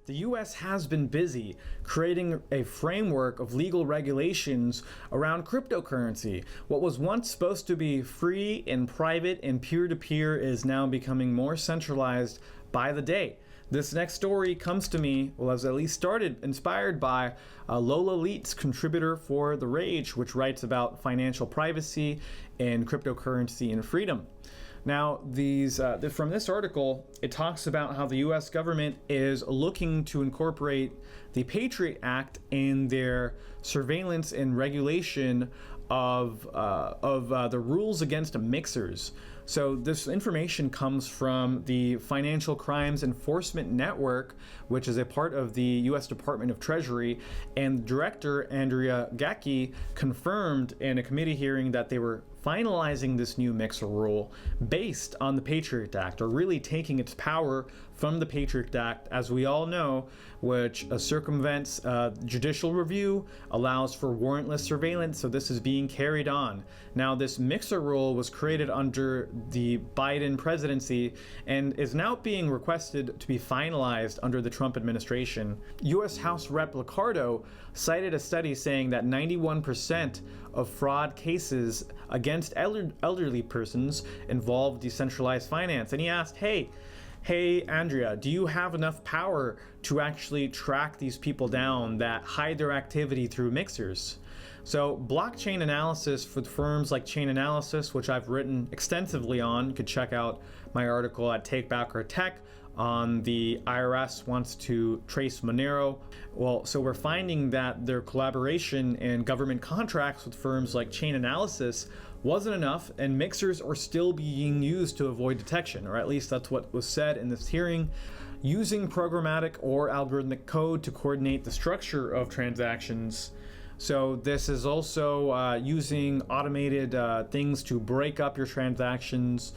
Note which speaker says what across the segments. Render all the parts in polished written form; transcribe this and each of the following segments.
Speaker 1: The US has been busy creating a framework of legal regulations around cryptocurrency. What was once supposed to be free and private and peer-to-peer is now becoming more centralized by the day. This next story comes to me, was at least inspired by Lola Leetz, contributor for TheRage, which writes about financial privacy and cryptocurrency and freedom. Now, from this article, it talks about how the U.S. government is looking to incorporate the Patriot Act in their surveillance and regulation of the rules against mixers. So this information comes from the Financial Crimes Enforcement Network, which is a part of the U.S. Department of Treasury, and Director Andrea Gacki confirmed in a committee hearing that they were finalizing this new mixer rule based on the Patriot Act, or really taking its power from the Patriot Act, as we all know, which circumvents judicial review, allows for warrantless surveillance, so this is being carried on. Now, this mixer rule was created under the Biden presidency and is now being requested to be finalized under the Trump administration. U.S. House Rep. Liccardo cited a study saying that 91% of fraud cases against elderly persons involve decentralized finance. And he asked, hey, Andrea, do you have enough power to actually track these people down that hide their activity through mixers? So blockchain analysis for firms like Chain Analysis, which I've written extensively on, you could check out my article at Take Back Our Tech on the IRS wants to trace Monero. Well, so we're finding that their collaboration and government contracts with firms like Chain Analysis wasn't enough, and mixers are still being used to avoid detection, or at least that's what was said in this hearing, using programmatic or algorithmic code to coordinate the structure of transactions. So this is also using automated things to break up your transactions,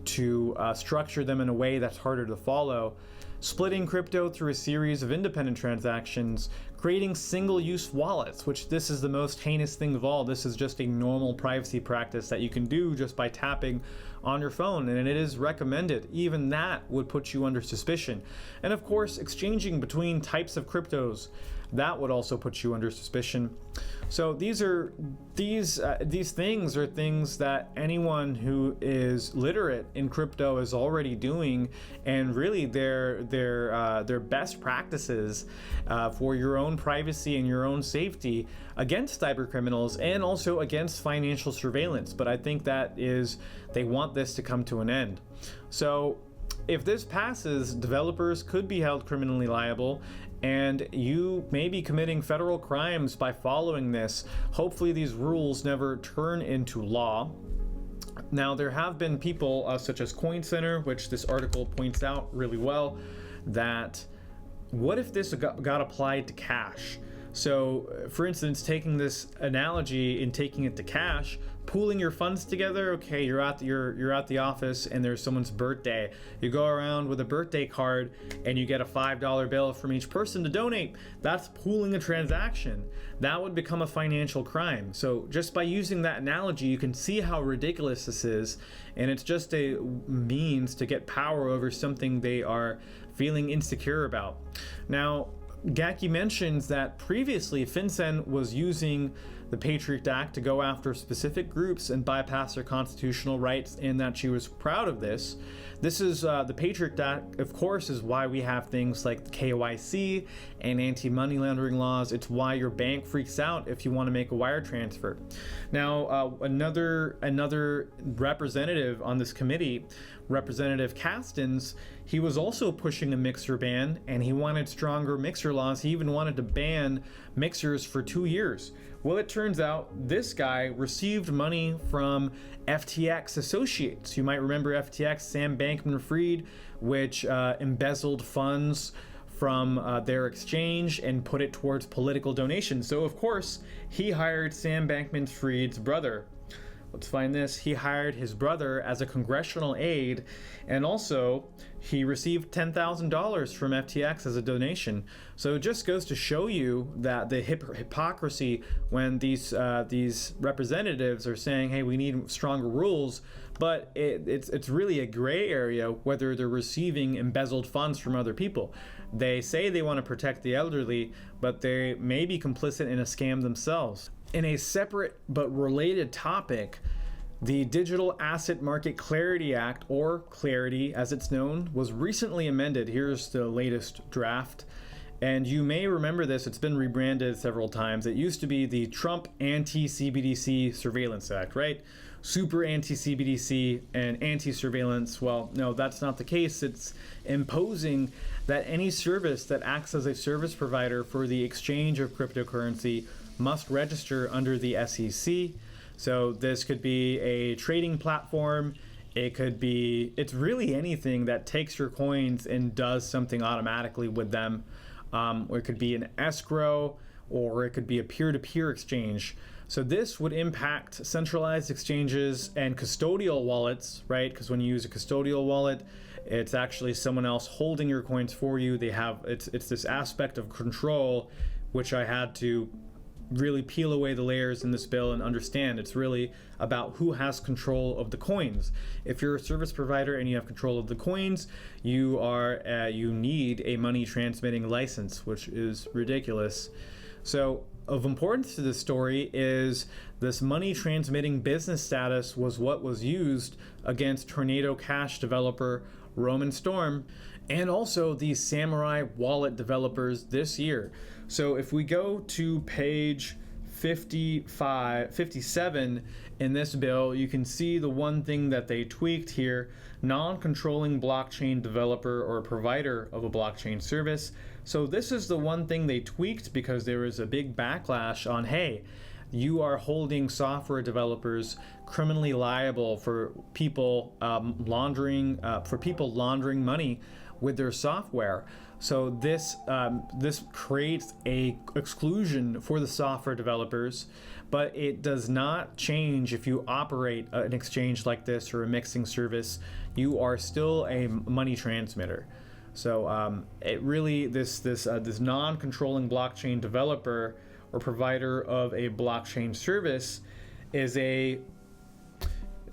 Speaker 1: to structure them in a way that's harder to follow, splitting crypto through a series of independent transactions, creating single-use wallets, which this is the most heinous thing of all. This is just a normal privacy practice that you can do just by tapping on your phone, and it is recommended. Even that would put you under suspicion. And of course, exchanging between types of cryptos, that would also put you under suspicion. So these things are things that anyone who is literate in crypto is already doing, and really they're best practices for your own privacy and your own safety against cyber criminals and also against financial surveillance. But I think they want this to come to an end. So if this passes, developers could be held criminally liable, and you may be committing federal crimes by following this. Hopefully these rules never turn into law. Now, there have been people such as CoinCEN, which this article points out really well, that what if this got applied to cash? So, for instance, taking this analogy and taking it to cash, pooling your funds together. Okay, you're at the office and there's someone's birthday. You go around with a birthday card and you get a $5 bill from each person to donate. That's pooling a transaction. That would become a financial crime. So just by using that analogy, you can see how ridiculous this is, and it's just a means to get power over something they are feeling insecure about. Now, Gacki mentions that previously FinCEN was using the Patriot Act to go after specific groups and bypass their constitutional rights, and that she was proud of this. This is the Patriot Act, of course, is why we have things like KYC and anti-money laundering laws. It's why your bank freaks out if you want to make a wire transfer. Now, another representative on this committee, Representative Castens, he was also pushing a mixer ban, and he wanted stronger mixer laws. He even wanted to ban mixers for 2 years. Well, it turns out this guy received money from FTX associates. You might remember FTX, Sam Bankman-Fried, which embezzled funds from their exchange and put it towards political donations. So, of course, he hired Sam Bankman-Fried's brother. Let's find this. He hired his brother as a congressional aide, and also he received $10,000 from FTX as a donation. So it just goes to show you that the hypocrisy when these representatives are saying, hey, we need stronger rules, but it's really a gray area whether they're receiving embezzled funds from other people. They say they want to protect the elderly, but they may be complicit in a scam themselves. In a separate but related topic, the Digital Asset Market Clarity Act, or Clarity as it's known, was recently amended. Here's the latest draft. And you may remember this, it's been rebranded several times. It used to be the Trump Anti-CBDC Surveillance Act, right? Super anti-CBDC and anti-surveillance. Well, no, that's not the case. It's imposing that any service that acts as a service provider for the exchange of cryptocurrency must register under the SEC. So this could be a trading platform. It's really anything that takes your coins and does something automatically with them. Or it could be an escrow, or it could be a peer-to-peer exchange. So this would impact centralized exchanges and custodial wallets, right? Because when you use a custodial wallet, it's actually someone else holding your coins for you. It's this aspect of control, which I had to really peel away the layers in this bill and understand. It's really about who has control of the coins. If you're a service provider and you have control of the coins, you need a money transmitting license, which is ridiculous. So of importance to this story is this money transmitting business status was what was used against Tornado Cash developer Roman Storm, and also the Samurai wallet developers this year. So if we go to page 57 in this bill, you can see the one thing that they tweaked here: non-controlling blockchain developer or provider of a blockchain service. So this is the one thing they tweaked because there was a big backlash on, hey, you are holding software developers criminally liable for people laundering money with their software. So this creates a exclusion for the software developers, but it does not change if you operate an exchange like this or a mixing service. You are still a money transmitter. So this non-controlling blockchain developer or provider of a blockchain service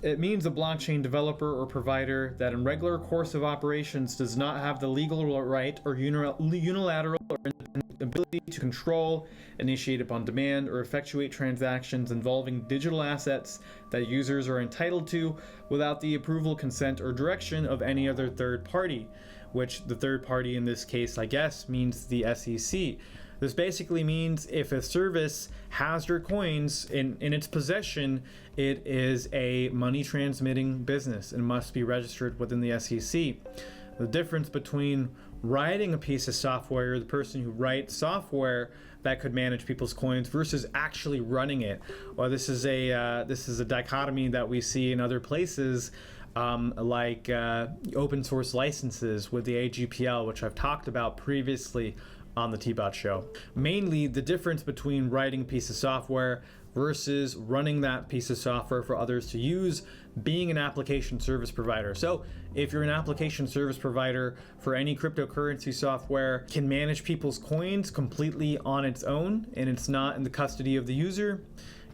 Speaker 1: it means a blockchain developer or provider that in regular course of operations does not have the legal right or unilateral or independent ability to control, initiate upon demand, or effectuate transactions involving digital assets that users are entitled to without the approval, consent, or direction of any other third party, which the third party in this case, I guess, means the SEC. This basically means if a service has your coins in its possession, it is a money transmitting business and must be registered within the SEC. The difference between writing a piece of software, the person who writes software that could manage people's coins, versus actually running it. Well, this is a dichotomy that we see in other places, like open source licenses with the AGPL, which I've talked about previously on the TBOT show. Mainly the difference between writing a piece of software versus running that piece of software for others to use, being an application service provider. So if you're an application service provider for any cryptocurrency software, can manage people's coins completely on its own and it's not in the custody of the user,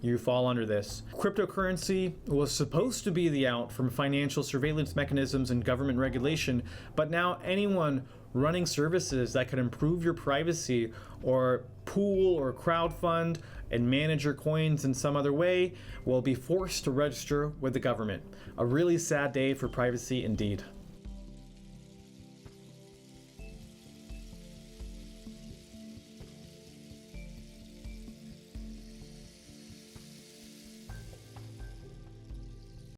Speaker 1: you fall under this. Cryptocurrency was supposed to be the out from financial surveillance mechanisms and government regulation, but now anyone running services that could improve your privacy or pool or crowdfund and manage your coins in some other way will be forced to register with the government. A really sad day for privacy indeed.